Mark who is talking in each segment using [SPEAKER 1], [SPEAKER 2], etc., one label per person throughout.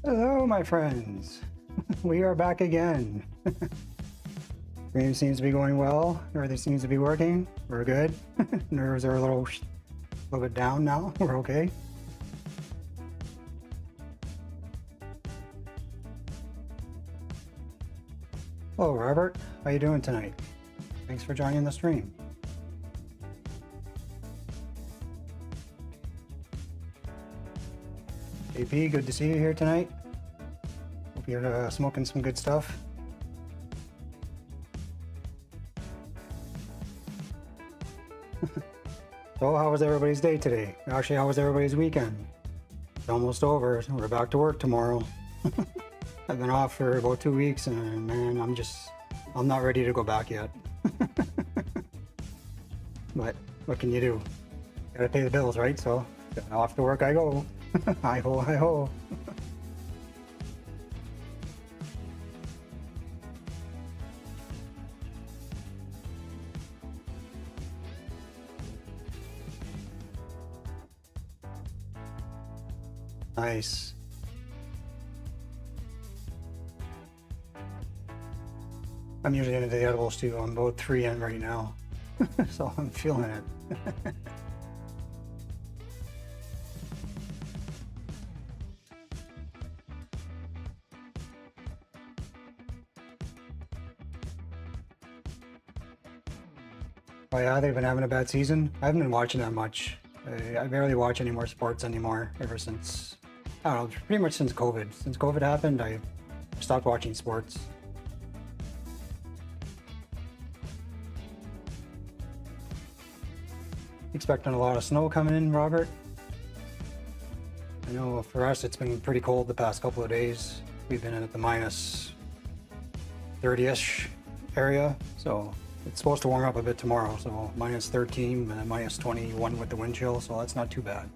[SPEAKER 1] Hello, my friends. We are back again. Stream seems to be going well. Everything seems to be working. We're good. Nerves are a little bit down now. We're okay. Hello, Robert. How you doing tonight? Thanks for joining the stream. JP, good to see you here tonight. Hope you're smoking some good stuff. So, how was everybody's day today? Actually, how was everybody's weekend? It's almost over. We're back to work tomorrow. I've been off for about 2 weeks, and man, I'm not ready to go back yet. But what can you do? Gotta pay the bills, right? So, off to work I go. Hi ho, hi ho. Nice. I'm usually into the edibles too. I'm about 3 in right now. So I'm feeling it. Oh yeah, they've been having a bad season. I haven't been watching that much. I barely watch any more sports anymore ever since, I don't know, pretty much since COVID. Since COVID happened, I stopped watching sports. Expecting a lot of snow coming in, Robert. I know for us it's been pretty cold the past couple of days. We've been in at the minus 30-ish area, so it's supposed to warm up a bit tomorrow, so minus 13 and minus 21 with the wind chill, so that's not too bad.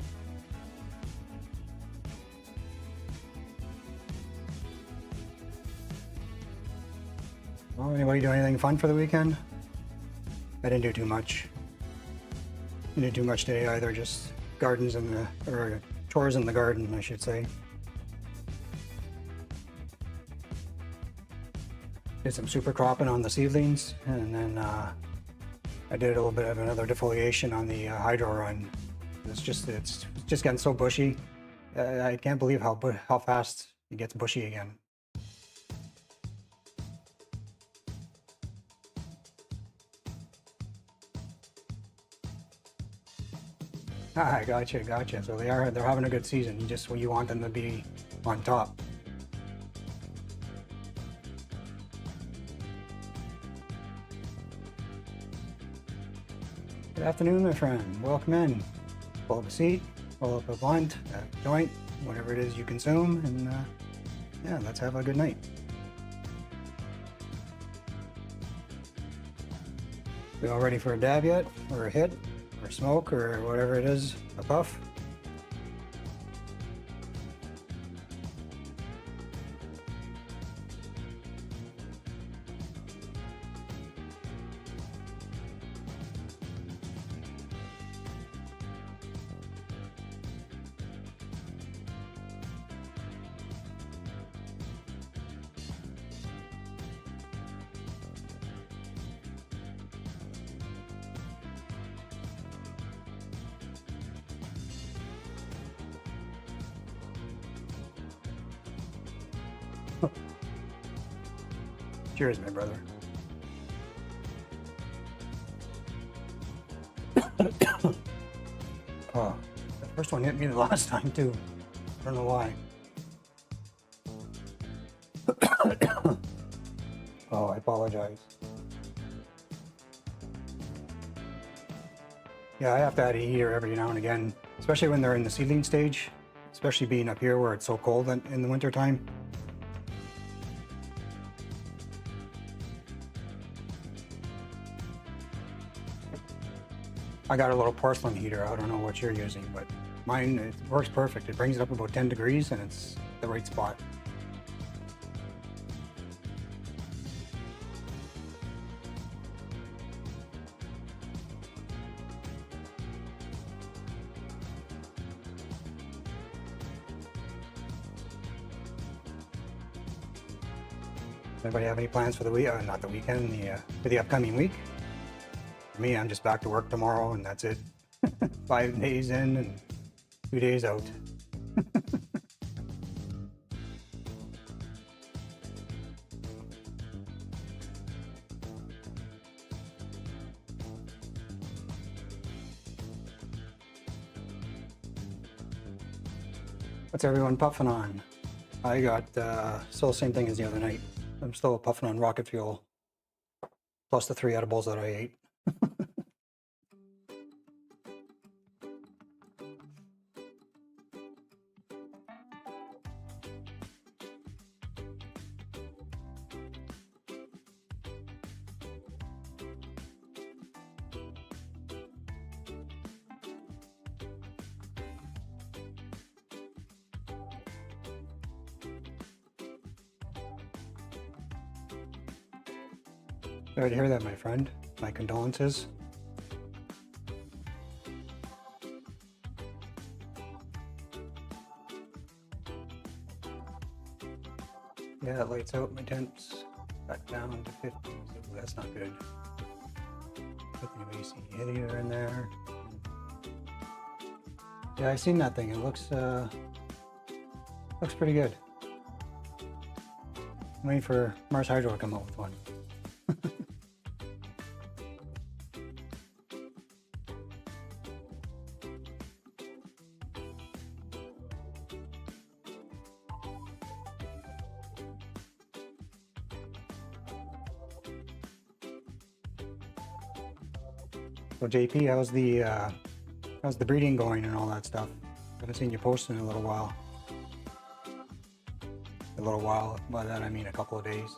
[SPEAKER 1] Well, anybody do anything fun for the weekend? I didn't do too much. Didn't do too much today either, just gardens in the, or chores in the garden, I should say. Did some super cropping on the seedlings, and then I did a little bit of another defoliation on the hydro run. It's just getting so bushy. I can't believe how fast it gets bushy again. Ah, gotcha. So they're having a good season. You want them to be on top. Good afternoon, my friend. Welcome in. Pull up a seat, pull up a blunt, a joint, whatever it is you consume, and yeah, let's have a good night. We all ready for a dab yet, or a hit, or a smoke, or whatever it is, a puff? Cheers, my brother. Oh, the first one hit me the last time too. I don't know why. Oh, I apologize. Yeah, I have to add a heater every now and again, especially when they're in the seedling stage, especially being up here where it's so cold in the winter time. I got a little porcelain heater. I don't know what you're using, but mine, it works perfect. It brings it up about 10 degrees and it's the right spot. Anybody have any plans for the week? Not the weekend, for the upcoming week? For me, I'm just back to work tomorrow, and that's it. 5 days in and 2 days out. What's everyone puffing on? I got still the same thing as the other night. I'm still puffing on rocket fuel, plus the 3 edibles that I ate. Sorry to hear that, my friend. My condolences. Yeah, it lights out. My temps got down to 50. Ooh, that's not good. Put the AC heater in there. Yeah, I seen that thing. It looks pretty good. I'm waiting for Mars Hydro to come out with one. So JP, how's the breeding going and all that stuff? I haven't seen you post in a little while. A little while, by that I mean a couple of days.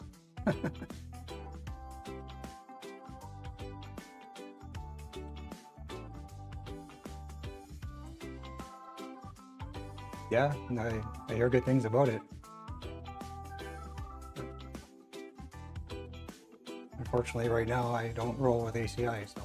[SPEAKER 1] Yeah, I hear good things about it. Unfortunately, right now I don't roll with ACI, so.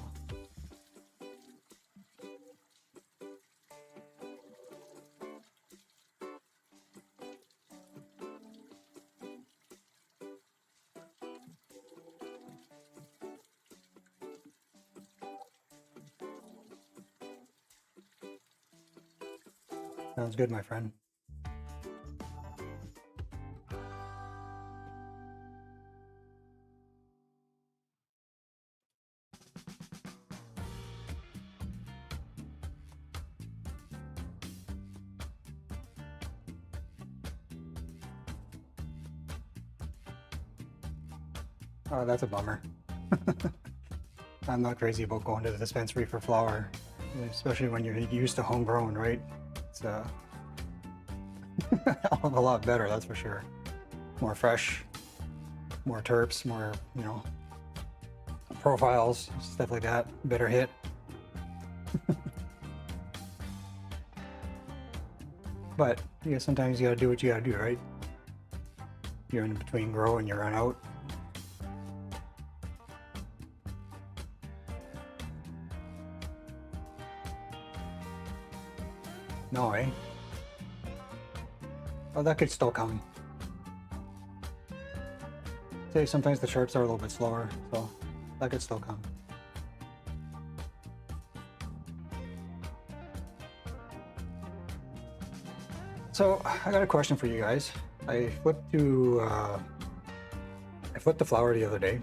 [SPEAKER 1] Sounds good, my friend. Oh, that's a bummer. I'm not crazy about going to the dispensary for flower, especially when you're used to homegrown, right? It's a hell of a lot better, that's for sure. More fresh, more terps, more, profiles, stuff like that. Better hit. But yeah, sometimes you gotta do what you gotta do, right? You're in between grow and you run out. No, eh? Oh, that could still come. Say sometimes the sharps are a little bit slower, so that could still come. So I got a question for you guys. I flipped the flower the other day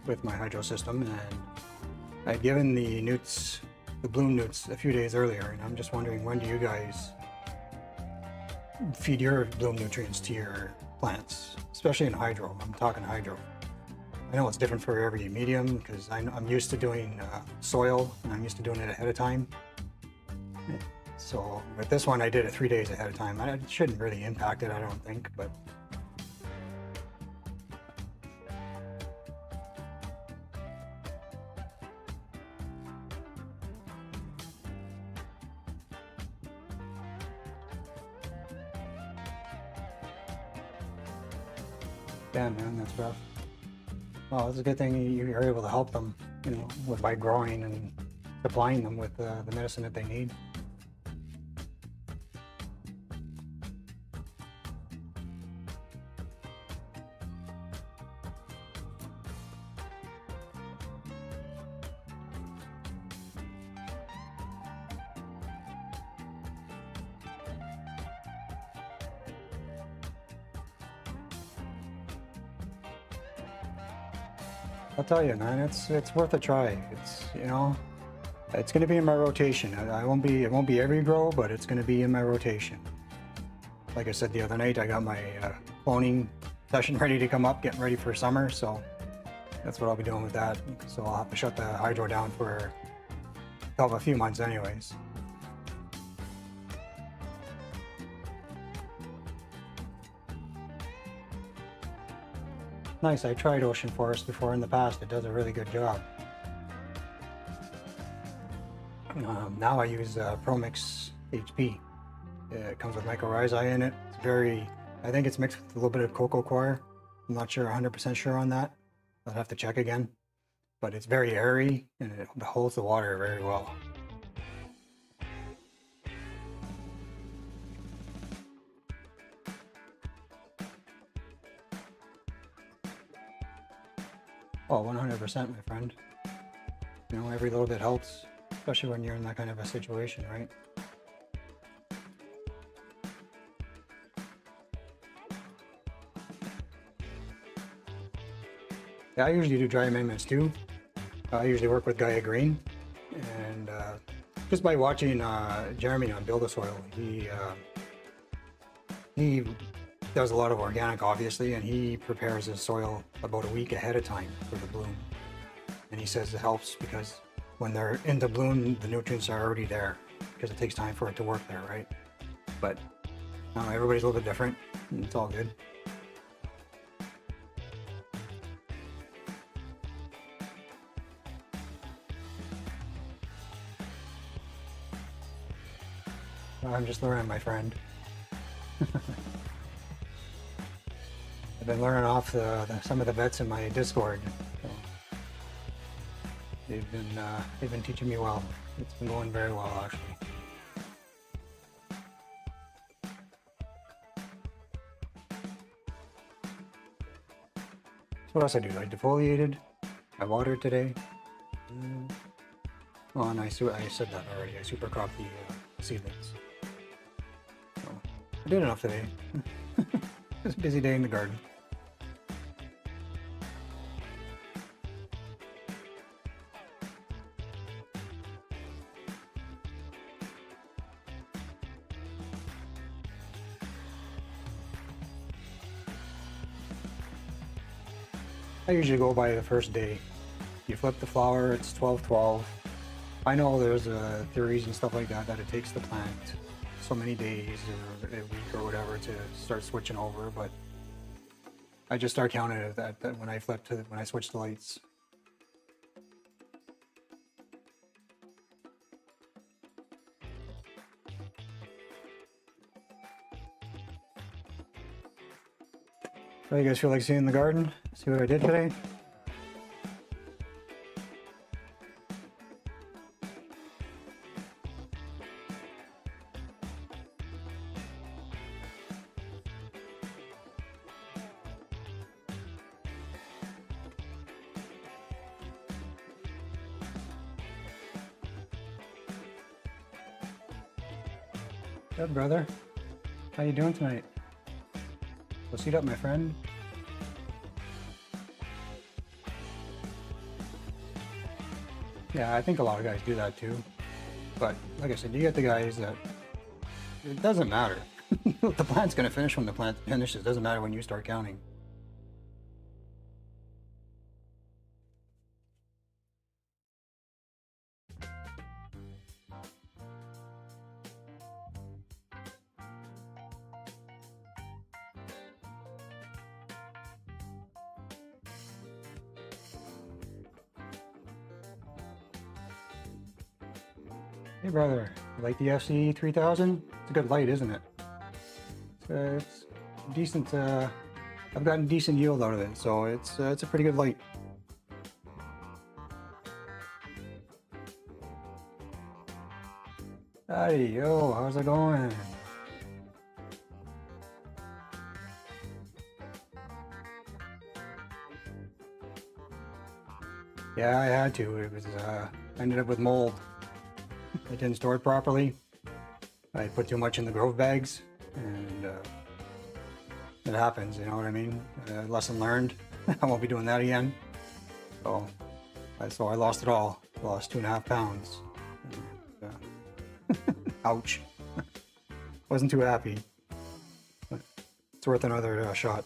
[SPEAKER 1] with my hydro system, and I'd given the newts, the bloom newts, a few days earlier, and I'm just wondering, when do you guys feed your bloom nutrients to your plants, especially in hydro? I'm talking hydro. I know it's different for every medium because I'm used to doing soil, and I'm used to doing it ahead of time. So with this one, I did it 3 days ahead of time. It shouldn't really impact it, I don't think, but. Damn, man, that's rough. Well, it's a good thing you're able to help them, by growing and supplying them with the medicine that they need. I'll tell you, man, it's worth a try. It's, you know, it's going to be in my rotation. I won't be, it won't be every grow, but it's going to be in my rotation. Like I said the other night, I got my cloning session ready to come up, getting ready for summer, so that's what I'll be doing with that. So I'll have to shut the hydro down for a few months anyways. Nice, I tried Ocean Forest before in the past. It does a really good job. Now I use ProMix HP. It comes with mycorrhizae in it. It's very, I think it's mixed with a little bit of cocoa coir. I'm not sure, 100% sure on that. I'll have to check again. But it's very airy and it holds the water very well. Oh, 100%, my friend. You know, every little bit helps, especially when you're in that kind of a situation, right? Yeah, I usually do dry amendments too. I usually work with Gaia Green, and just by watching Jeremy on Build a Soil, he does a lot of organic, obviously, and he prepares his soil about a week ahead of time for the bloom. And he says it helps because when they're in the bloom, the nutrients are already there because it takes time for it to work there, right? But everybody's a little bit different, and it's all good. I'm just learning, my friend. I've been learning off some of the vets in my Discord. So they've been teaching me well. It's been going very well, actually. So what else I do? I defoliated. I watered today. Well, and I said that already. I super cropped the seedlings. So I did enough today. It was a busy day in the garden. I usually go by the first day. You flip the flower, it's 12-12. I know there's theories and stuff like that that it takes the plant so many days or a week or whatever to start switching over, but I just start counting it that when I switch the lights. So you guys feel like seeing the garden? See what I did today? Good, brother. How you doing tonight? Go seat up, my friend. Yeah, I think a lot of guys do that too. But like I said, you get the guys that it doesn't matter. The plant's gonna finish when the plant finishes. It doesn't matter when you start counting. Hey brother, you like the FC 3000? It's a good light, isn't it? It's decent. I've gotten decent yield out of it, so it's a pretty good light. Hey yo, how's it going? Yeah, I had to. It was I ended up with mold. I didn't store it properly. I put too much in the grove bags, and it happens, you know what I mean? Lesson learned. I won't be doing that again. So I lost it all. Lost 2.5 pounds. Ouch. Wasn't too happy. But it's worth another shot.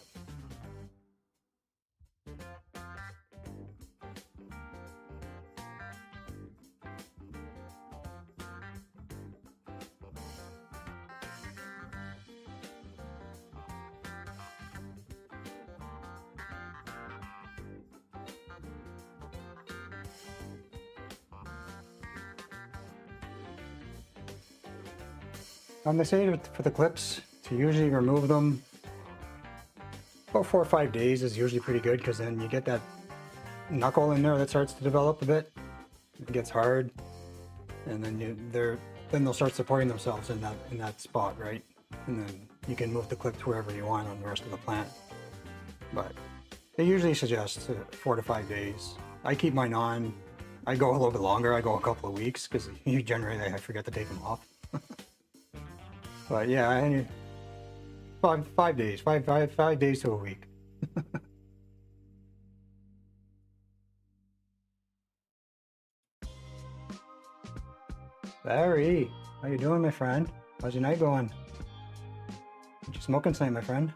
[SPEAKER 1] They say for the clips to usually remove them about 4 or 5 days is usually pretty good, because then you get that knuckle in there that starts to develop a bit. It gets hard, and then they'll start supporting themselves in that spot, right? And then you can move the clip to wherever you want on the rest of the plant. But they usually suggest 4 to 5 days. I keep mine on. I go a little bit longer. I go a couple of weeks, because generally I forget to take them off. But yeah, 5 days, five days to a week. Larry, how you doing, my friend? How's your night going? What you smoking tonight, my friend?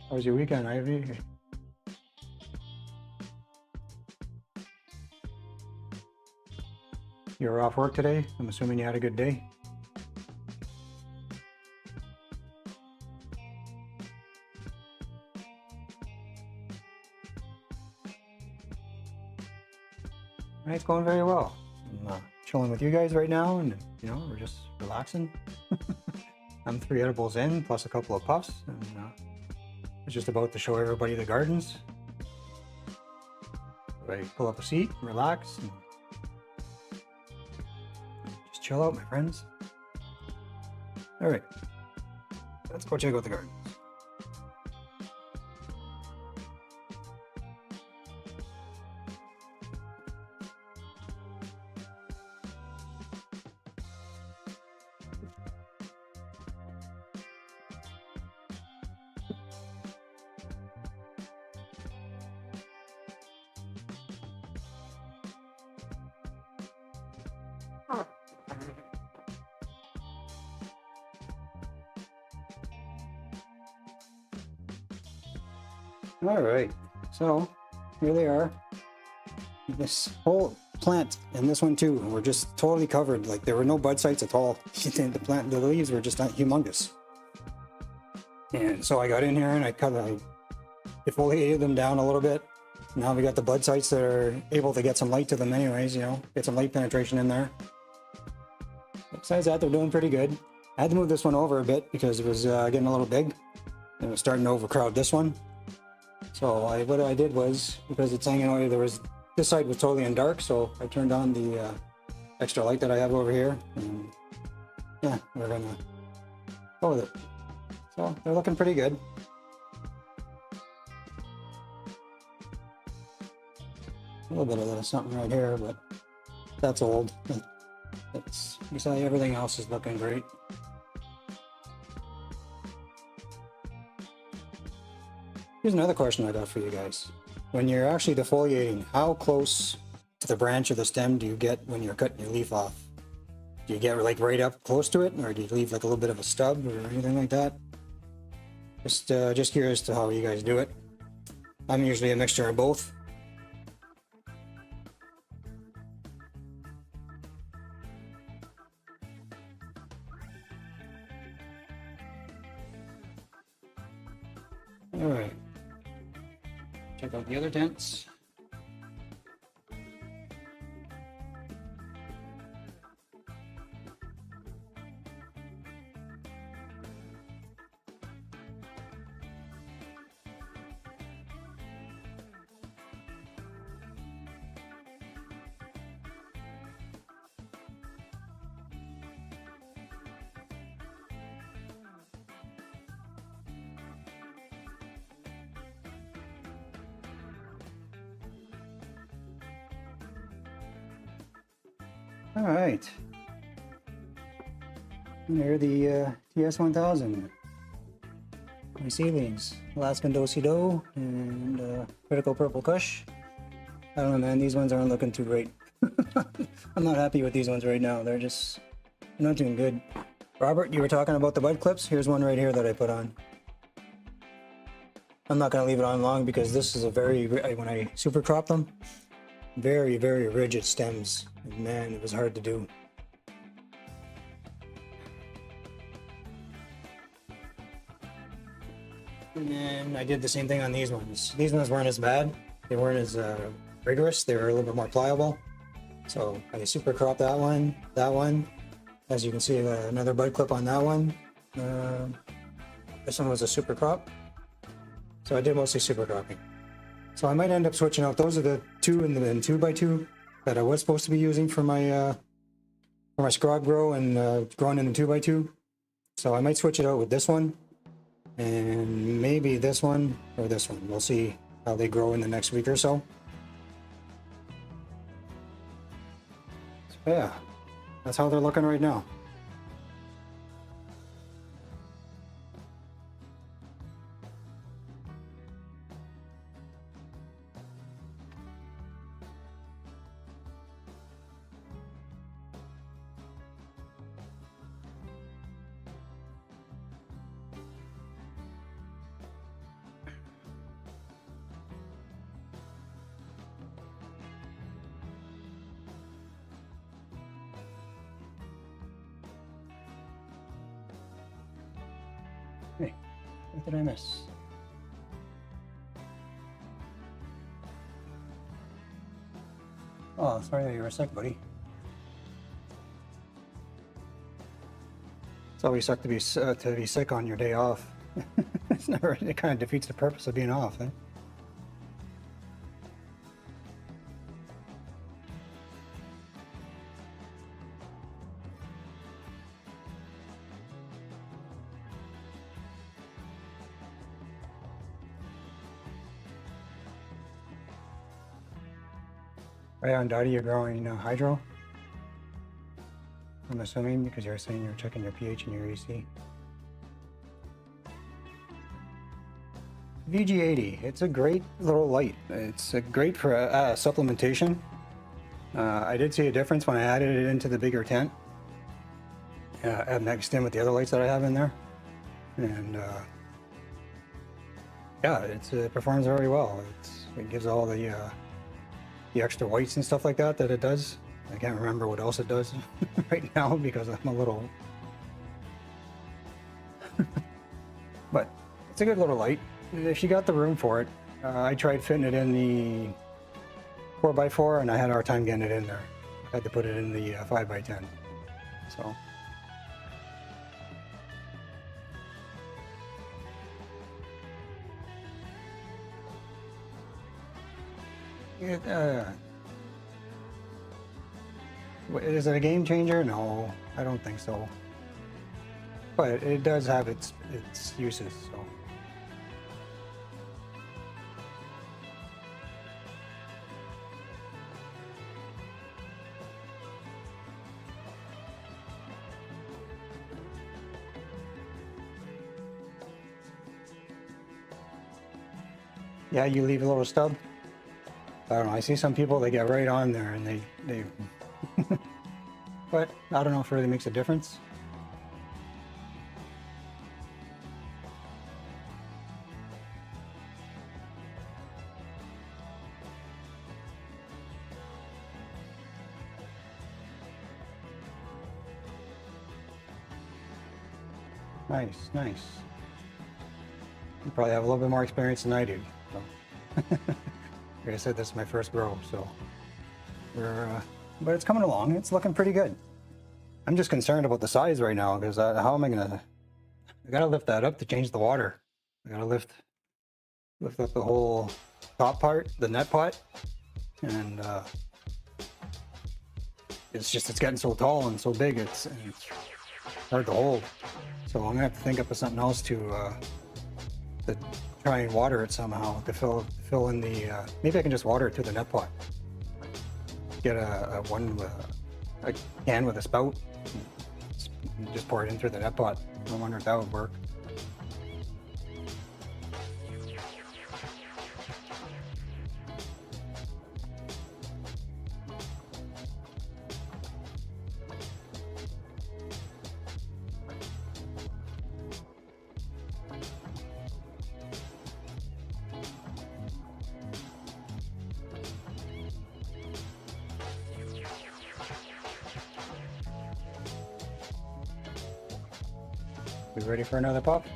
[SPEAKER 1] How was your weekend, Ivy? You were off work today? I'm assuming you had a good day. It's going very well. I'm chilling with you guys right now, and we're just relaxing. I'm 3 edibles in, plus a couple of puffs, and I was just about to show everybody the gardens. So I pull up a seat, relax, and just chill out, my friends. All right, let's go check out the gardens. All right, so here they are. This whole plant and this one too were just totally covered. Like, there were no bud sites at all. The leaves were just humongous. And so I got in here and I defoliated them down a little bit. Now we got the bud sites that are able to get some light to them anyways, get some light penetration in there. Besides that, they're doing pretty good. I had to move this one over a bit because it was getting a little big. And it was starting to overcrowd this one. So what I did was, because it's hanging over, this side was totally in dark, so I turned on the extra light that I have over here, and yeah, we're gonna go with it. So they're looking pretty good. A little bit of something right here, but that's old. Besides, everything else is looking great. Here's another question I got for you guys. When you're actually defoliating, how close to the branch or the stem do you get when you're cutting your leaf off? Do you get like right up close to it, or do you leave like a little bit of a stub or anything like that? Just curious to how you guys do it. I'm usually a mixture of both. All right. Check out the other tents. All right. And there are the TS1000. My seedlings, Alaskan Do and Critical Purple Kush. I don't know, man, these ones aren't looking too great. I'm not happy with these ones right now. They're not doing good. Robert, you were talking about the bud clips. Here's one right here that I put on. I'm not going to leave it on long because this is a when I super crop them, very, very rigid stems. Man, it was hard to do. And then I did the same thing on these ones. These ones weren't as bad. They weren't as rigorous. They were a little bit more pliable. So I super cropped that one. As you can see, another bud clip on that one. This one was a super crop. So I did mostly super cropping. So I might end up switching out. Those are the 2 and 2x2 that I was supposed to be using for my scrog grow and growing in the 2x2. So I might switch it out with this one. And maybe this one or this one. We'll see how they grow in the next week or so. So yeah, that's how they're looking right now. Hey, what did I miss? Oh, sorry that you were sick, buddy. It's always sucked to be sick on your day off. It kind of defeats the purpose of being off, eh? Right on, Dottie, you're growing hydro? I'm assuming because you're saying you're checking your pH and your EC. VG80, it's a great little light. It's great for supplementation. I did see a difference when I added it into the bigger tent. Mixed in with the other lights that I have in there. And yeah, it performs very well. It gives all the extra whites and stuff like that it does. I can't remember what else it does right now because I'm a little... But it's a good little light. If you got the room for it. I tried fitting it in the 4x4 and I had a hard time getting it in there. I had to put it in the 5x10. So... is it a game changer? No, I don't think so. But it does have its uses. So. Yeah, you leave a little stub. I don't know, I see some people, they get right on there and they but I don't know if it really makes a difference. Nice, nice. You probably have a little bit more experience than I do. So. Like I said, this is my first grow, so but it's coming along. It's looking pretty good. I'm just concerned about the size right now because how am I gonna? I gotta lift that up to change the water. I gotta lift up the whole top part, the net pot, and it's getting so tall and so big. It's hard to hold. So I'm gonna have to think up of something else to try and water it somehow to fill in the maybe I can just water it to the net pot. Get a a can with a spout. Just pour it in through the net pot. I wonder if that would work. We ready for another pop?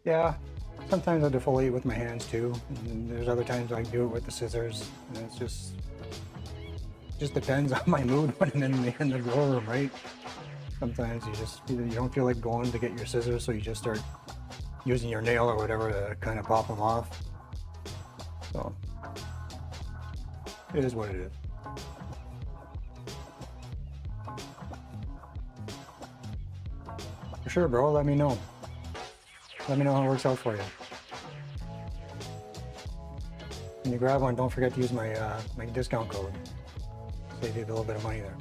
[SPEAKER 1] Yeah, sometimes I defoliate with my hands too. And there's other times I do it with the scissors. And it's just depends on my mood when I'm in the grow room, right? Sometimes you don't feel like going to get your scissors, so you just start using your nail or whatever to kind of pop them off. So it is what it is. For sure, bro. Let me know. Let me know how it works out for you. When you grab one, don't forget to use my my discount code. Save you a little bit of money there.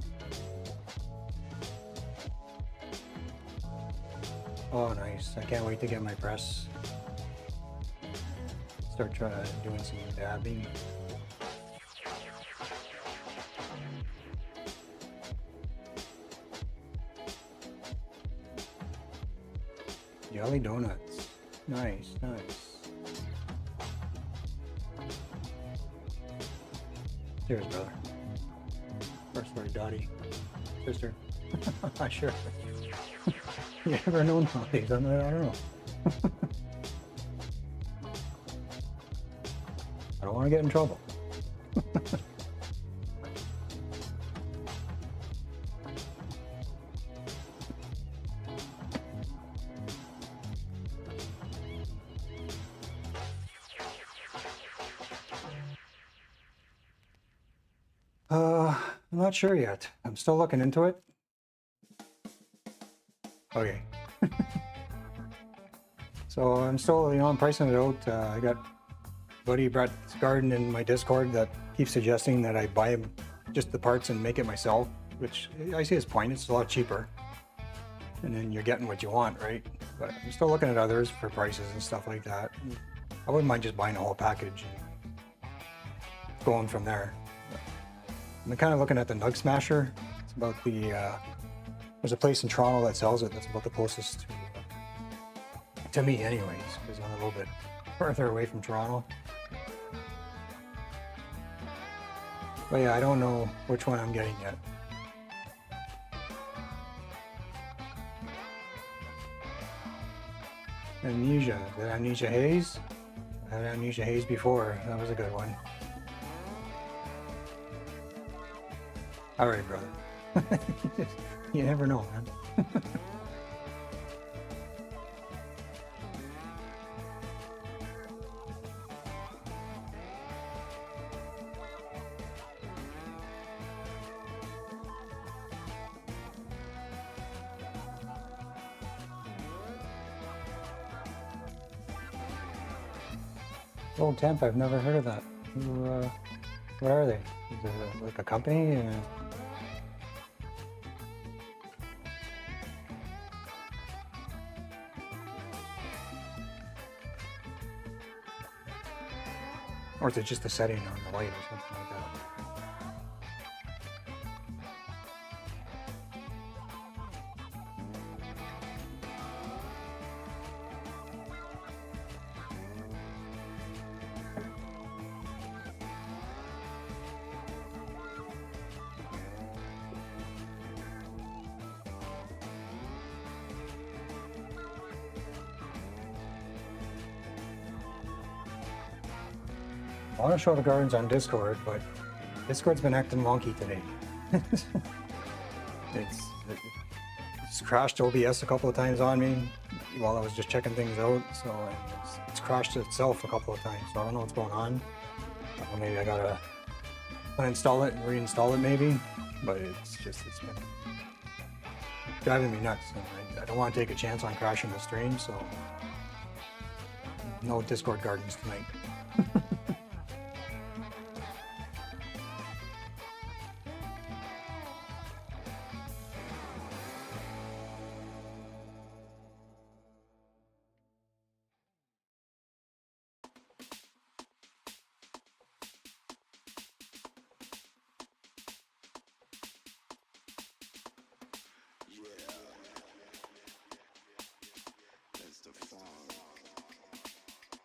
[SPEAKER 1] Oh, nice. I can't wait to get my press. Start doing some dabbing. Jelly donuts. Nice, nice. Cheers, brother. First word, Dottie. Sister. Not sure. You never know nowadays. I don't know. I don't want to get in trouble. I'm not sure yet. I'm still looking into it. Okay. So I'm still, I'm pricing it out. I got buddy Brett's Garden in my Discord that keeps suggesting that I buy just the parts and make it myself, which I see his point. It's a lot cheaper. And then you're getting what you want, right? But I'm still looking at others for prices and stuff like that. I wouldn't mind just buying a whole package and going from there. I'm kind of looking at the Nug Smasher. It's about there's a place in Toronto that sells it. That's about the closest to me anyways, because I'm a little bit further away from Toronto. But yeah, I don't know which one I'm getting yet. Amnesia. Did Amnesia Haze? I had Amnesia Haze before. That was a good one. All right, brother. You never know, man. Old Temp, I've never heard of that. What are they? Is it like a company? Or is it just a setting on the light or something like that? I want to show the gardens on Discord, but Discord's been acting wonky today. It's It's crashed OBS a couple of times on me while I was just checking things out. So it's crashed itself a couple of times. So I don't know what's going on. Maybe I gotta uninstall it and reinstall it maybe. But it's been driving me nuts. And I don't want to take a chance on crashing the stream. So no Discord gardens tonight.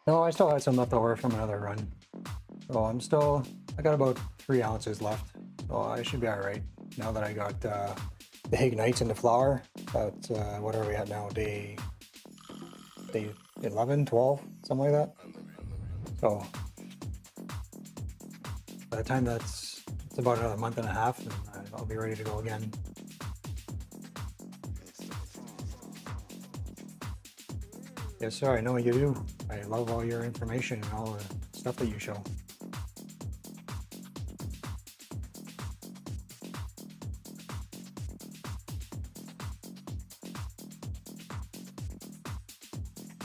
[SPEAKER 1] No, I still had some left over from another run. So I got about 3 ounces left. So I should be all right now that I got the Ignites into flour. But what are we at now? Day 11, 12, something like that. So by the time it's about another month and a half, and I'll be ready to go again. Yes, sir, I know you do. I love all your information and all the stuff that you show.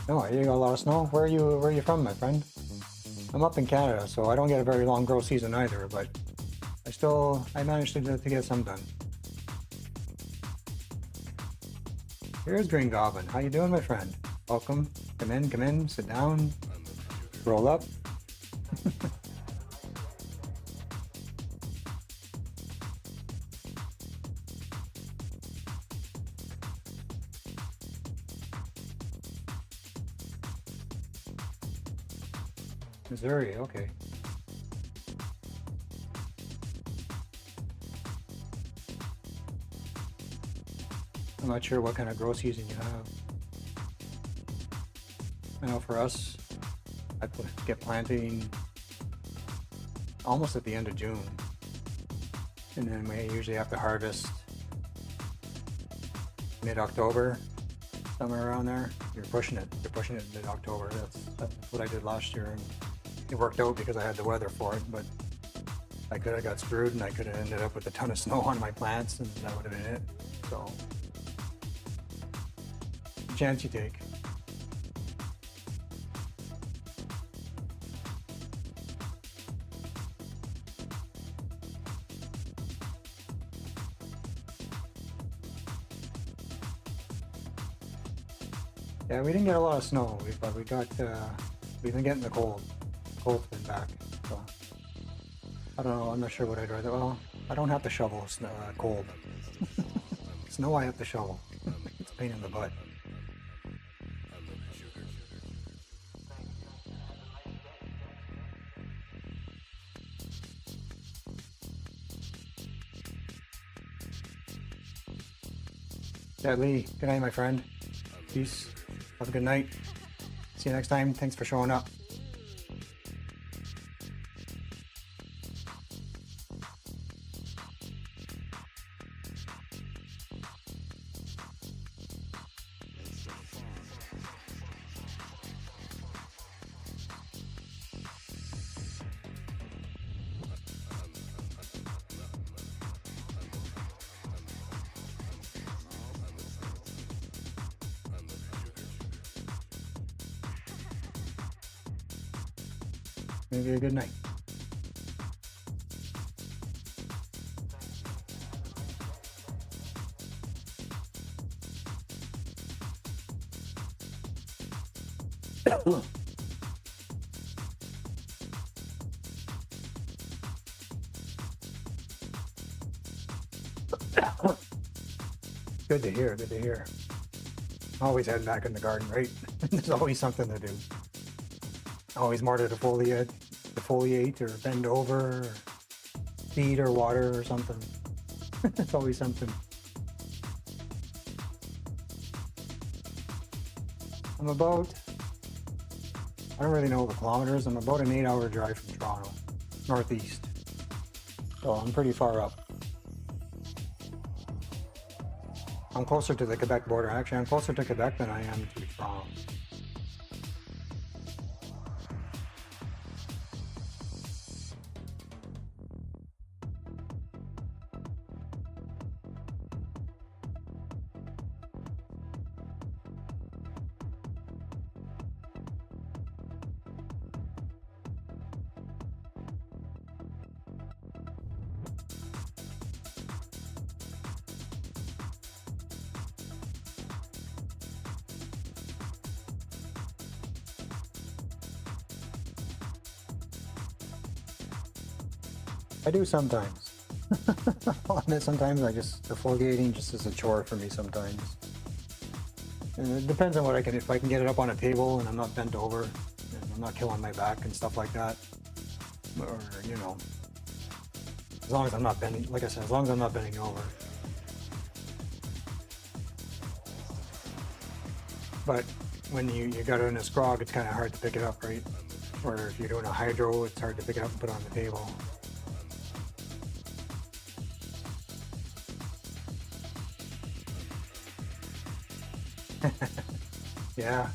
[SPEAKER 1] Oh, you got a lot of snow? Where are you from, my friend? I'm up in Canada, so I don't get a very long grow season either, but I managed to get some done. Here's Green Goblin. How you doing, my friend? Welcome. Come in, sit down, roll up. Missouri, okay. I'm not sure what kind of grow season you have. I know for us, I get planting almost at the end of June, and then we usually have to harvest mid-October, somewhere around there. You're pushing it mid-October. That's what I did last year, and it worked out because I had the weather for it. But I could have got screwed, and I could have ended up with a ton of snow on my plants, and that would have been it. So, chance you take. Yeah, we didn't get a lot of snow, but we've been getting the cold. The cold's been back, so I don't know. I'm not sure what I'd rather. Well, I don't have to shovel snow, cold. Snow I have to shovel. It's a pain in the butt. Yeah, Lee. Good night, my friend. Peace. Have a good night. See you next time. Thanks for showing up. Maybe a good night. Good to hear, good to hear. Always heading back in the garden, right? There's always something to do. Always more to defoliate or bend over, or feed or water or something. It's always something. I don't really know the kilometers. I'm about an 8-hour drive from Toronto, northeast. So I'm pretty far up. I'm closer to the Quebec border. Actually, I'm closer to Quebec than I am to Toronto. I do sometimes. Sometimes the tailgating just is a chore for me sometimes. And it depends on what I can, if I can get it up on a table and I'm not bent over and I'm not killing my back and stuff like that. Or, you know, as long as I'm not bending, like I said, as long as I'm not bending over. But when you got it in a scrog, it's kind of hard to pick it up, right? Or if you're doing a hydro, it's hard to pick it up and put it on the table. Yeah.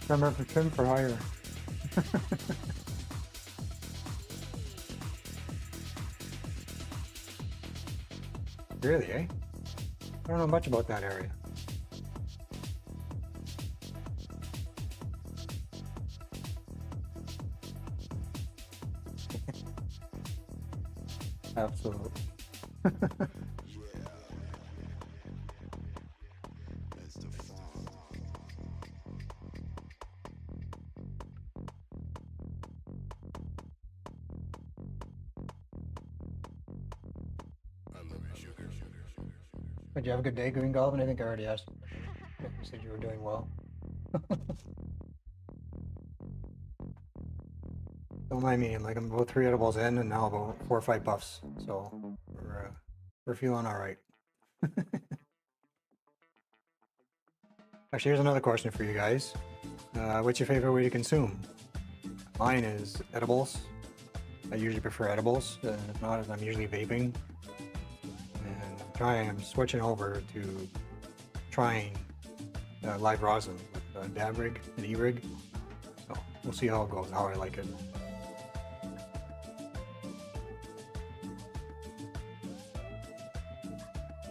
[SPEAKER 1] Summer for trim for hire. Really, eh? I don't know much about that area. Absolutely. Did you have a good day, Green Goblin? I think I already asked. You said you were doing well. Don't mind me. Like, I'm about 3 edibles in, and now about 4 or 5 puffs. So we're feeling all right. Actually, here's another question for you guys. What's your favorite way to consume? Mine is edibles. I usually prefer edibles. If not, I'm usually vaping. I'm switching over to trying live rosin with a dab rig, an e-rig. So we'll see how it goes, how I like it.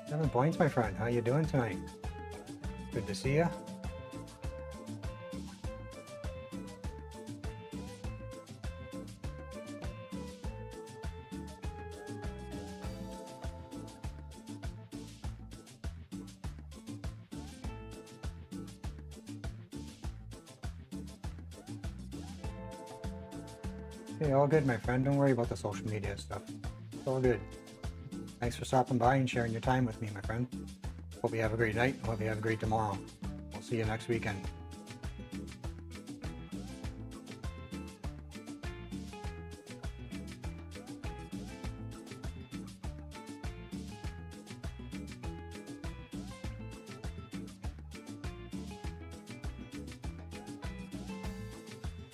[SPEAKER 1] 7 points, my friend. How you doing tonight? Good to see you. Hey, all good, my friend. Don't worry about the social media stuff. It's all good. Thanks for stopping by and sharing your time with me, my friend. Hope you have a great night. Hope you have a great tomorrow. We'll see you next weekend.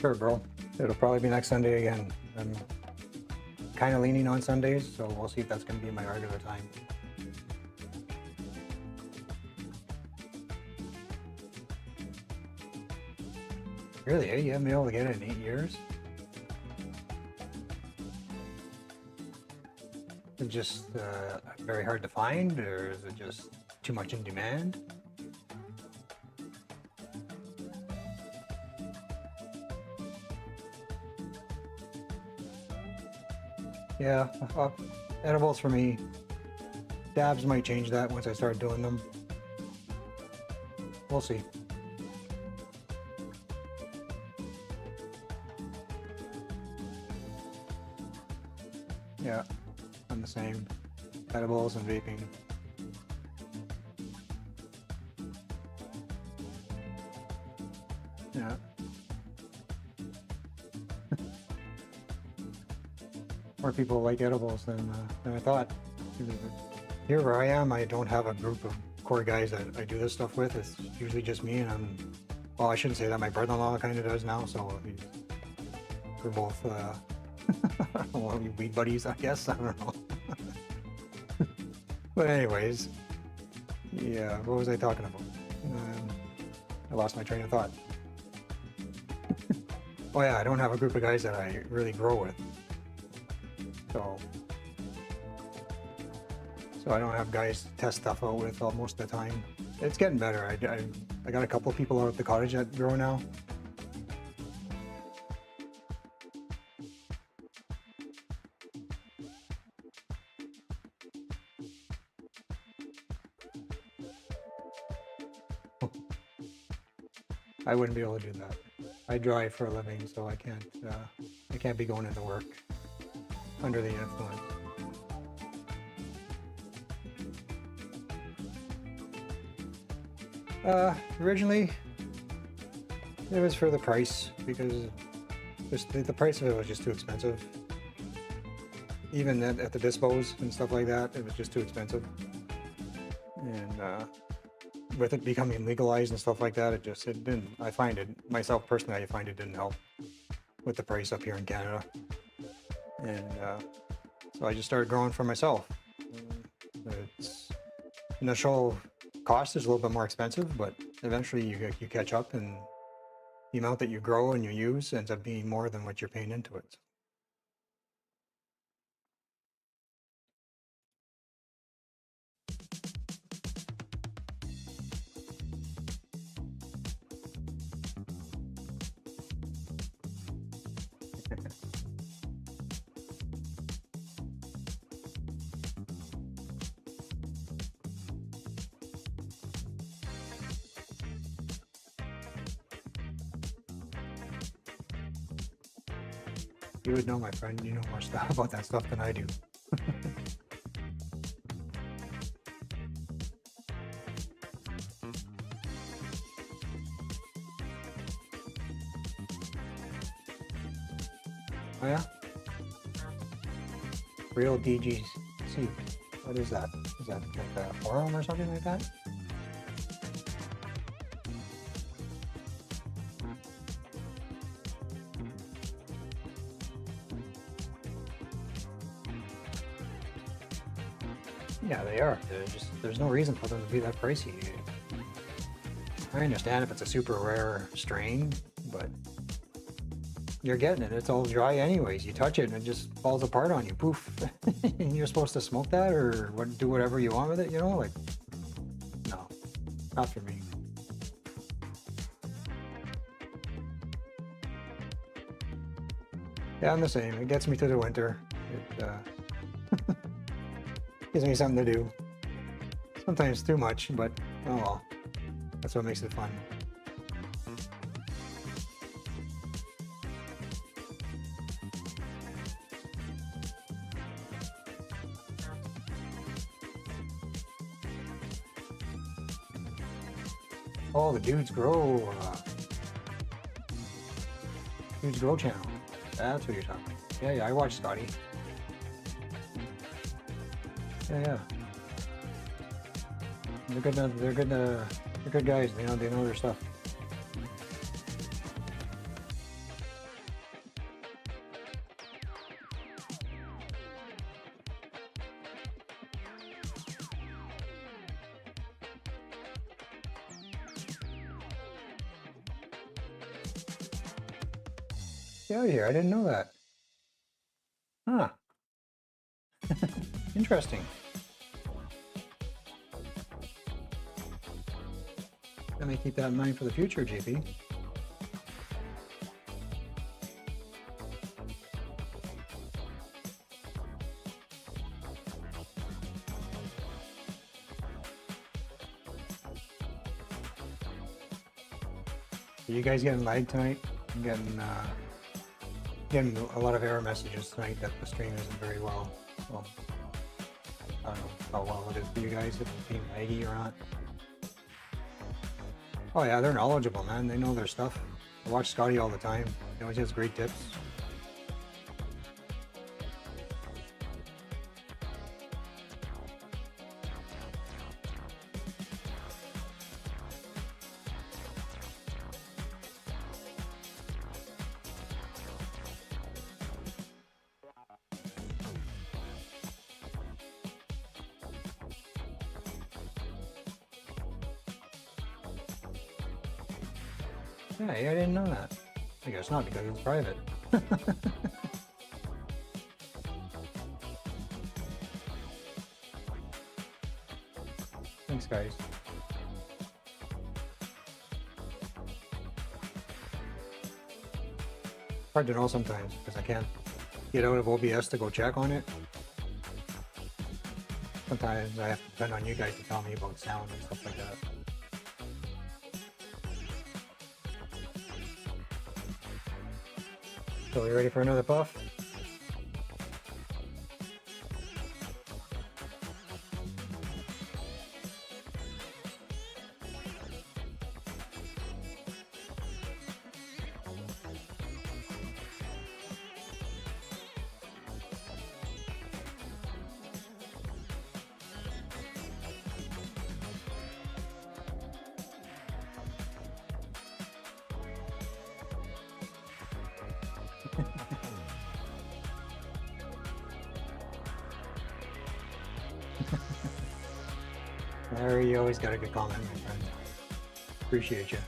[SPEAKER 1] Sure, bro. It'll probably be next Sunday again. I'm kind of leaning on Sundays, so we'll see if that's going to be my regular time. Really, eh? You haven't been able to get it in 8 years? Is it just very hard to find, or is it just too much in demand? Yeah, edibles for me. Dabs might change that once I start doing them. We'll see. Yeah, I'm the same. Edibles and vaping. Yeah. More people like edibles than I thought. Here where I am, I don't have a group of core guys that I do this stuff with. It's usually just me, and well, I shouldn't say that. My brother-in-law kind of does now, so we're both weed buddies, I guess. I don't know. But anyways, Yeah, what was I talking about? I lost my train of thought. Oh yeah, I don't have a group of guys that I really grow with. So I don't have guys to test stuff out with most of the time. It's getting better. I got a couple of people out at the cottage that grow now. I wouldn't be able to do that. I drive for a living, so I can't be going into work under the influence. Originally, it was for the price, because the price of it was just too expensive. Even at the dispos and stuff like that, it was just too expensive. And with it becoming legalized and stuff like that, it didn't. I find it myself personally, I find it didn't help with the price up here in Canada. And so I just started growing for myself. It's initial cost is a little bit more expensive, but eventually you catch up, and the amount that you grow and you use ends up being more than what you're paying into it. You would know, my friend. You know more stuff about that stuff than I do. Oh yeah? Real DGs. See, what is that? Is that like a forum or something like that? Yeah, they are. There's no reason for them to be that pricey. I understand if it's a super rare strain, but you're getting it. It's all dry anyways. You touch it and it just falls apart on you. Poof. And you're supposed to smoke that or do whatever you want with it, like, no, not for me. Yeah, I'm the same. It gets me through the winter. It gives me something to do. Sometimes too much, but oh well. That's what makes it fun. Oh, the Dudes Grow channel. That's what you're talking about. Yeah, I watch Scotty. Yeah. They're good guys. They know their stuff. Get out of here. I didn't know that. Huh. Interesting. I may keep that in mind for the future, JP. Are you guys getting lag tonight? I'm getting a lot of error messages tonight that the stream isn't very well. Well, I don't know how well it is for you guys, if it's being laggy or not. Oh yeah, they're knowledgeable, man. They know their stuff. I watch Scotty all the time. He always has great tips. Hey, I didn't know that. I guess not because it's private. Thanks, guys. Hard to know sometimes because I can't get out of OBS to go check on it. Sometimes I have to depend on you guys to tell me about sound and stuff like that. So we ready for another puff? Larry, you always got a good comment, my friend. Appreciate you.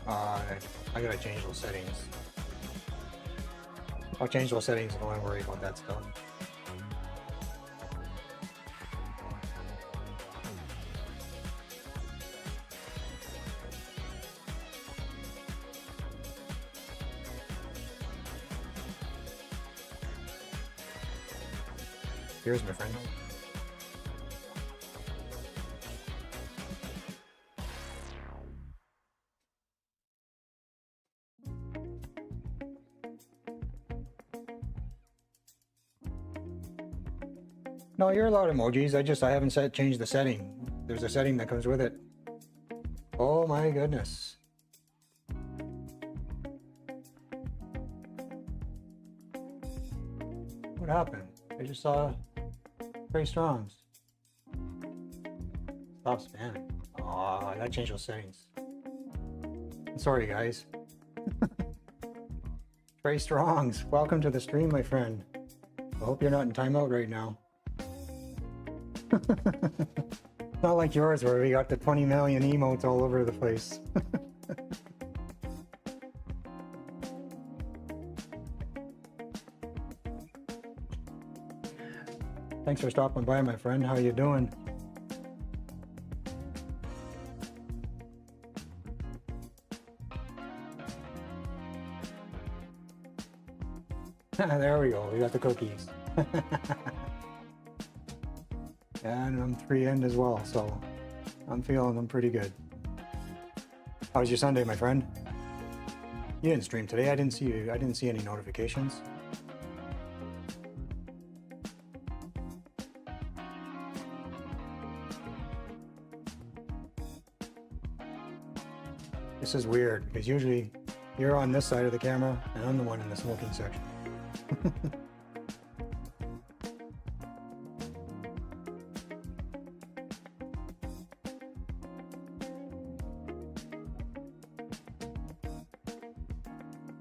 [SPEAKER 1] I gotta change those settings. I'll change those settings and don't worry about that stuff. Here's my friend. No, you're allowed emojis. I haven't changed the setting. There's a setting that comes with it. Oh my goodness. What happened? I just saw Trey Strongs. Stop spamming. Oh, I gotta change those settings. I'm sorry, guys. Trey Strongs, welcome to the stream, my friend. I hope you're not in timeout right now. Not like yours where we got the 20 million emotes all over the place. Thanks for stopping by, my friend. How you doing? There we go. We got the cookies. And I'm 3-end as well, so I'm feeling them pretty good. How was your Sunday, my friend? You didn't stream today. I didn't see you. I didn't see any notifications. This is weird because usually you're on this side of the camera and I'm the one in the smoking section.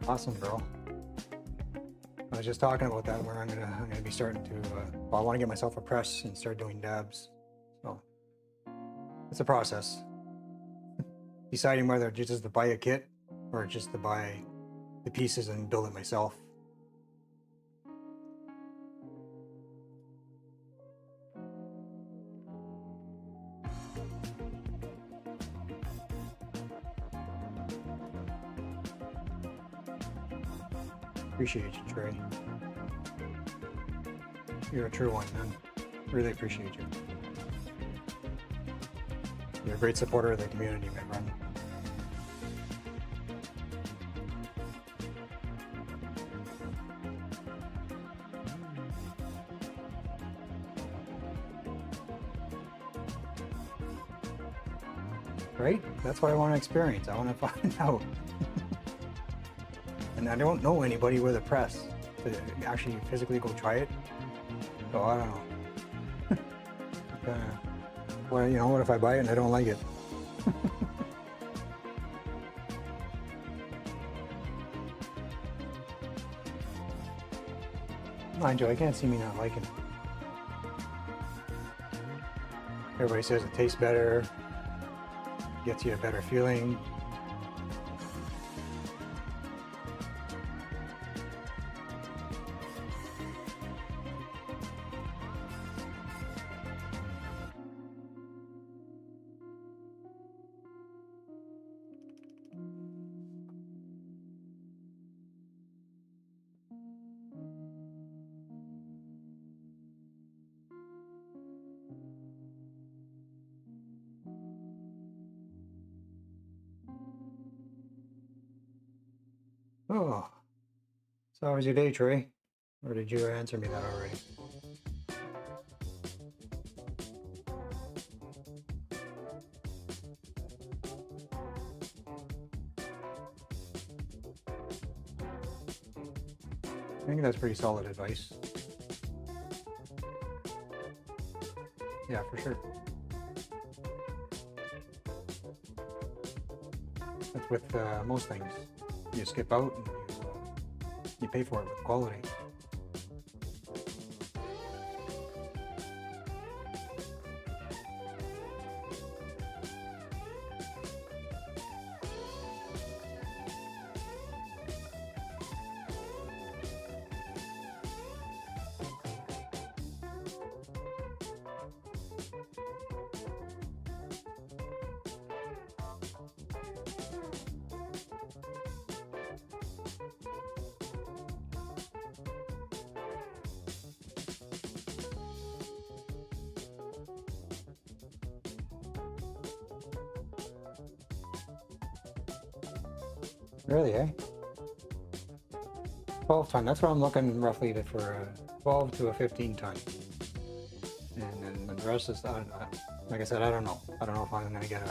[SPEAKER 1] Awesome, bro. I was just talking about that where I'm gonna be starting to well, I want to get myself a press and start doing dabs. So it's a process. Deciding whether just to buy a kit or just to buy the pieces and build it myself. Appreciate you, Trey. You're a true one, man. Really appreciate you. You're a great supporter of the community, my friend. Right? That's what I want to experience. I want to find out. And I don't know anybody with a press to actually physically go try it. So I don't know. Well, you know, what if I buy it and I don't like it? Mind you, I can't see me not liking it. Everybody says it tastes better, gets you a better feeling. Oh, so how was your day, Trey? Or did you answer me that already? I think that's pretty solid advice. Yeah, for sure. That's with most things. You skip out and you pay for it with quality. Really, eh? 12 ton. That's what I'm looking roughly for a 12 to a 15 ton. And then the rest is, like I said, I don't know. I don't know if I'm going to get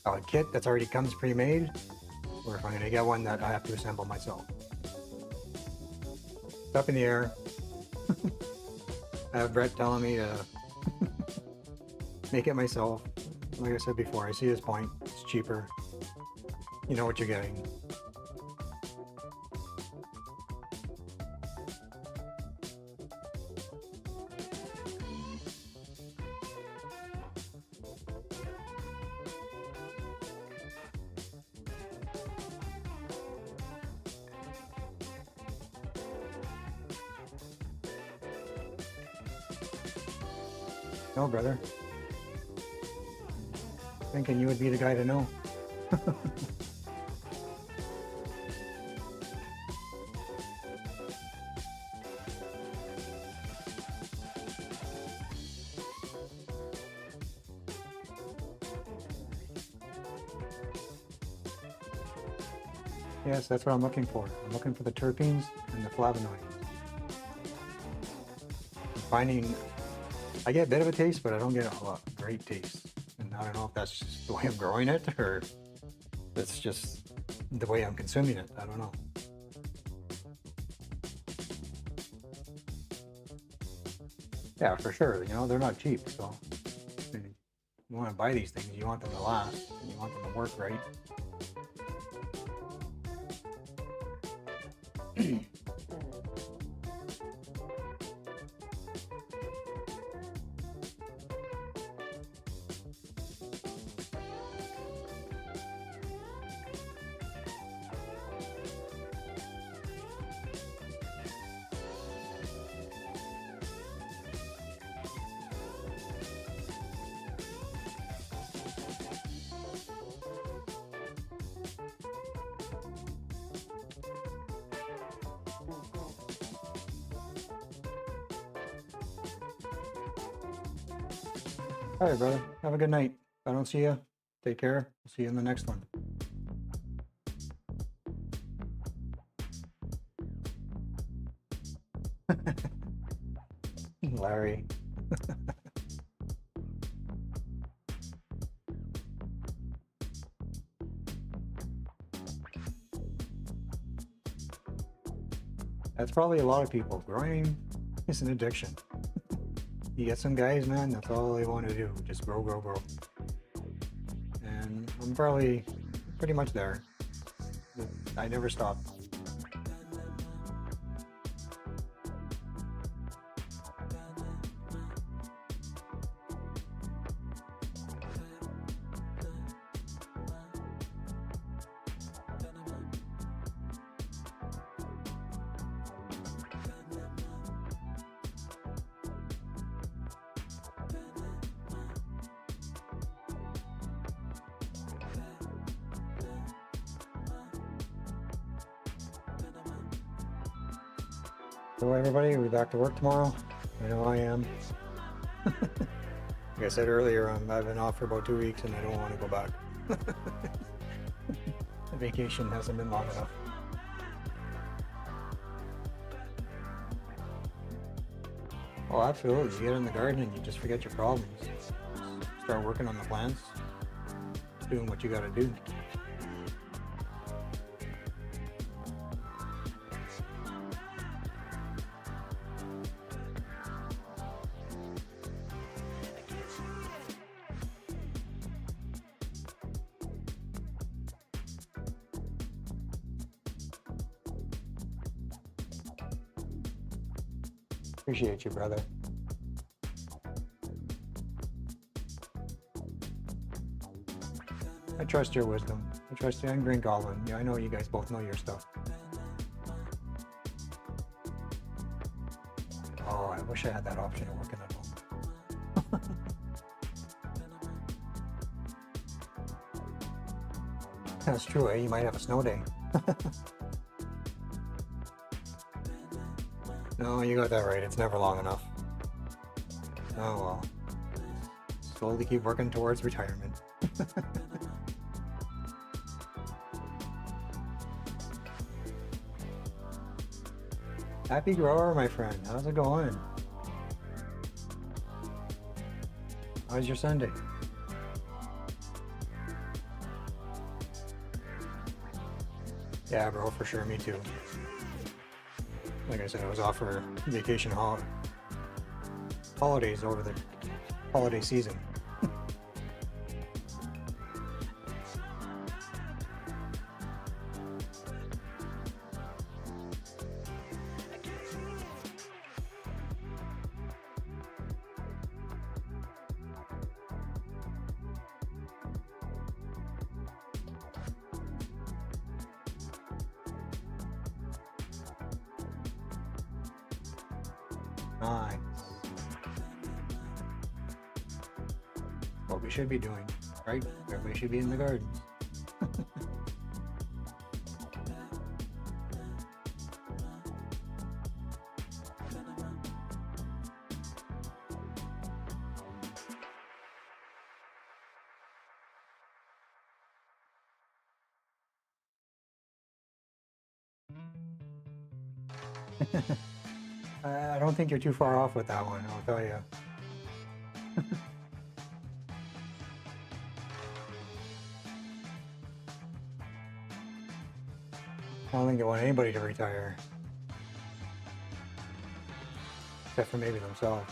[SPEAKER 1] a kit that's already comes pre-made, or if I'm going to get one that I have to assemble myself. It's up in the air. I have Brett telling me to make it myself. Like I said before, I see his point. It's cheaper. You know what you're getting. No, brother. Thinking you would be the guy to know. Yes, that's what I'm looking for. I'm looking for the terpenes and the flavonoids. I'm finding I get a bit of a taste, but I don't get a great taste. And I don't know if that's just the way I'm growing it or that's just the way I'm consuming it. I don't know. Yeah, for sure. You know, they're not cheap. So you want to buy these things, you want them to last, and you want them to work right. All right, brother. Have a good night. If I don't see you, take care. I'll see you in the next one. Larry. That's probably a lot of people. Growing is an addiction. You get some guys, man, that's all they want to do. Just grow, grow, grow. And I'm probably pretty much there. I never stop. So everybody, we'll be back to work tomorrow. I know I am. Like I said earlier, I've been off for about 2 weeks and I don't want to go back. The vacation hasn't been long enough. Oh, absolutely. You get in the garden and you just forget your problems. Start working on the plants, doing what you gotta do. Appreciate you, brother. I trust your wisdom. I trust you and Green Goblin. Yeah, I know you guys both know your stuff. Oh, I wish I had that option of working at home. That's true, eh? You might have a snow day. No, you got that right. It's never long enough. Oh well. Slowly keep working towards retirement. Happy grower, my friend. How's it going? How's your Sunday? Yeah, bro, for sure. Me too. Like I said, I was off for vacation holidays over the holiday season. Nice. What we should be doing, right? Everybody should be in the gardens. I don't think you're too far off with that one, I'll tell you. I don't think they want anybody to retire. Except for maybe themselves.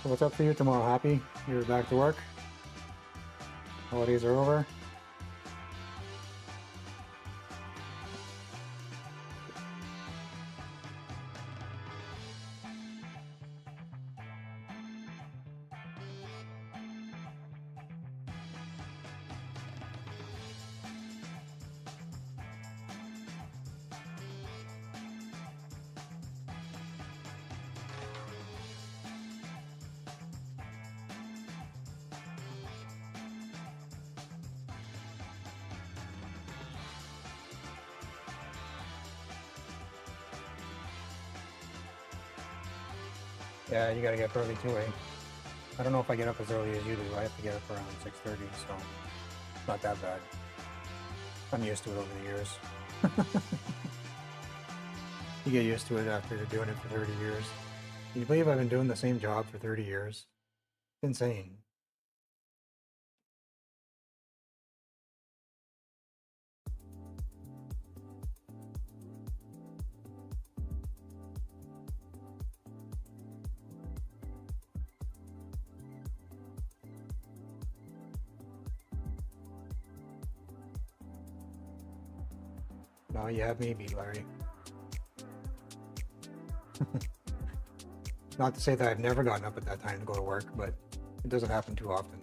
[SPEAKER 1] So what's up for you tomorrow? Happy? You're back to work? Holidays are over? Yeah, you gotta get up early too, eh? I don't know if I get up as early as you do. I have to get up around 6:30, so it's not that bad. I'm used to it over the years. You get used to it after you're doing it for 30 years. Can you believe I've been doing the same job for 30 years? It's insane. No, you have me beat, Larry. Not to say that I've never gotten up at that time to go to work, but it doesn't happen too often.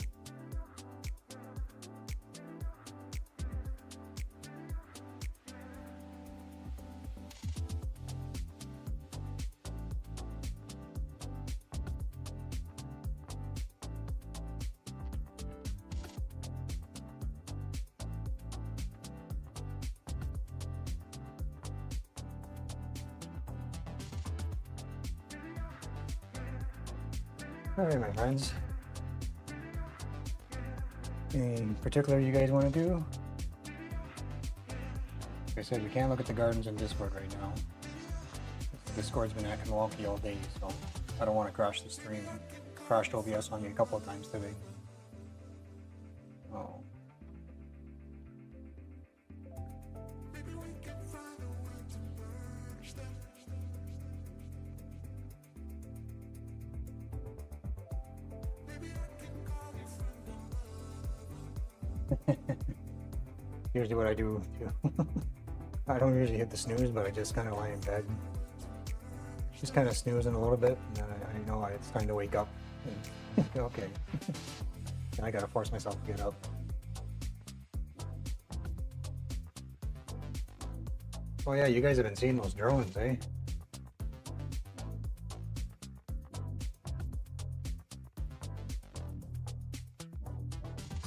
[SPEAKER 1] Alright, my friends. Anything particular you guys want to do? Like I said, we can't look at the gardens in Discord right now. Discord's been acting wonky all day, so I don't want to crash the stream. Crashed OBS on me a couple of times today. Oh. Usually what I do too. I don't usually hit the snooze, but I just kind of lie in bed. Just kind of snoozing a little bit, and then I know it's time to wake up. And, okay. And I gotta force myself to get up. Oh yeah, you guys have been seeing those drones, eh?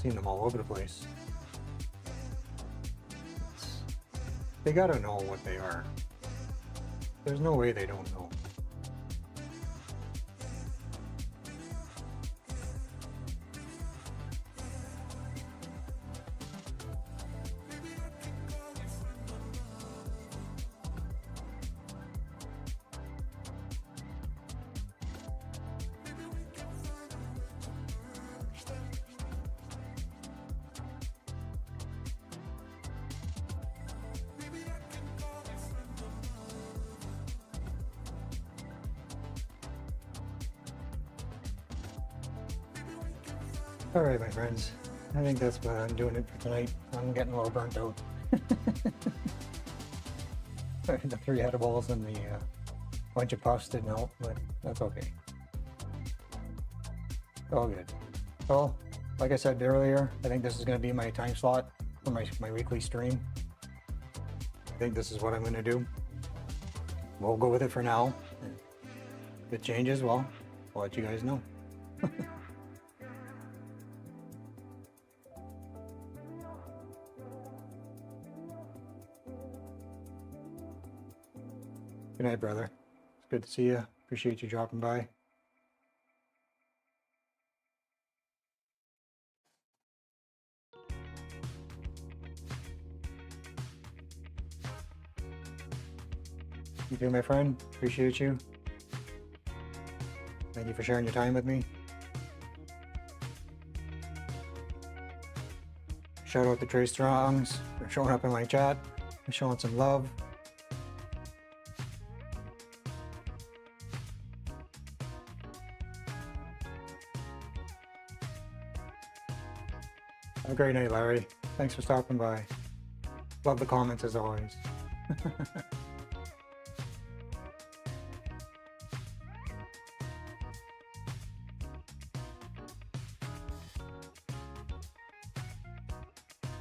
[SPEAKER 1] Seen them all over the place. They gotta know what they are. There's no way they don't know. Alright, my friends. I think that's what I'm doing it for tonight. I'm getting a little burnt out. The 3 edibles and the bunch of puffs didn't help, but that's okay. All good. So, like I said earlier, I think this is going to be my time slot for my weekly stream. I think this is what I'm going to do. We'll go with it for now. If it changes, well, I'll let you guys know. Good night, brother. It's good to see you. Appreciate you dropping by. You too, my friend. Appreciate you. Thank you for sharing your time with me. Shout out to Trey Strongs for showing up in my chat, for showing some love. Have a great night, Larry. Thanks for stopping by. Love the comments as always.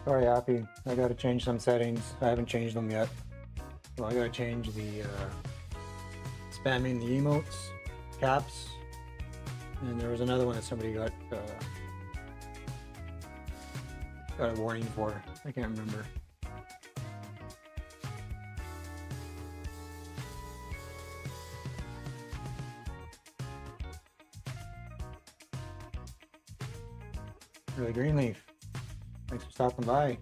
[SPEAKER 1] Sorry, Happy. I gotta change some settings. I haven't changed them yet. So I gotta change the spamming the emotes, caps, and there was another one that somebody got a warning for. I can't remember. Really, Greenleaf. Thanks for stopping by.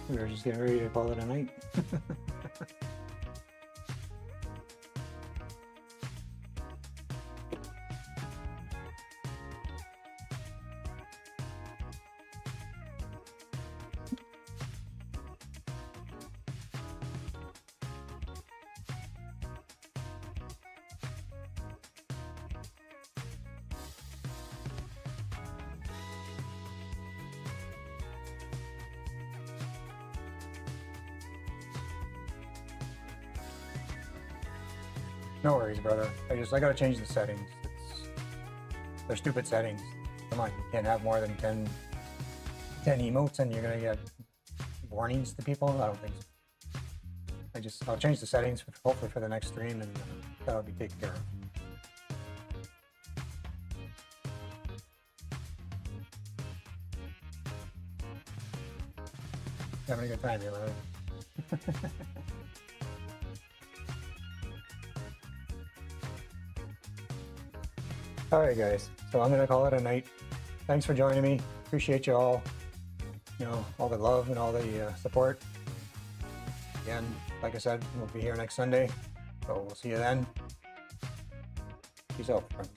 [SPEAKER 1] We were just getting ready to call it a night. No worries, brother. I gotta change the settings. They're stupid settings. Come on, you can't have more than 10 emotes and you're gonna get warnings to people. I don't think so. I'll change the settings hopefully for the next stream, and that'll be taken care of. Having a good time here, Larry. All right, guys. So I'm gonna call it a night. Thanks for joining me. Appreciate you all. You know, all the love and all the support. Again, like I said, we'll be here next Sunday. So we'll see you then. Peace out, friends.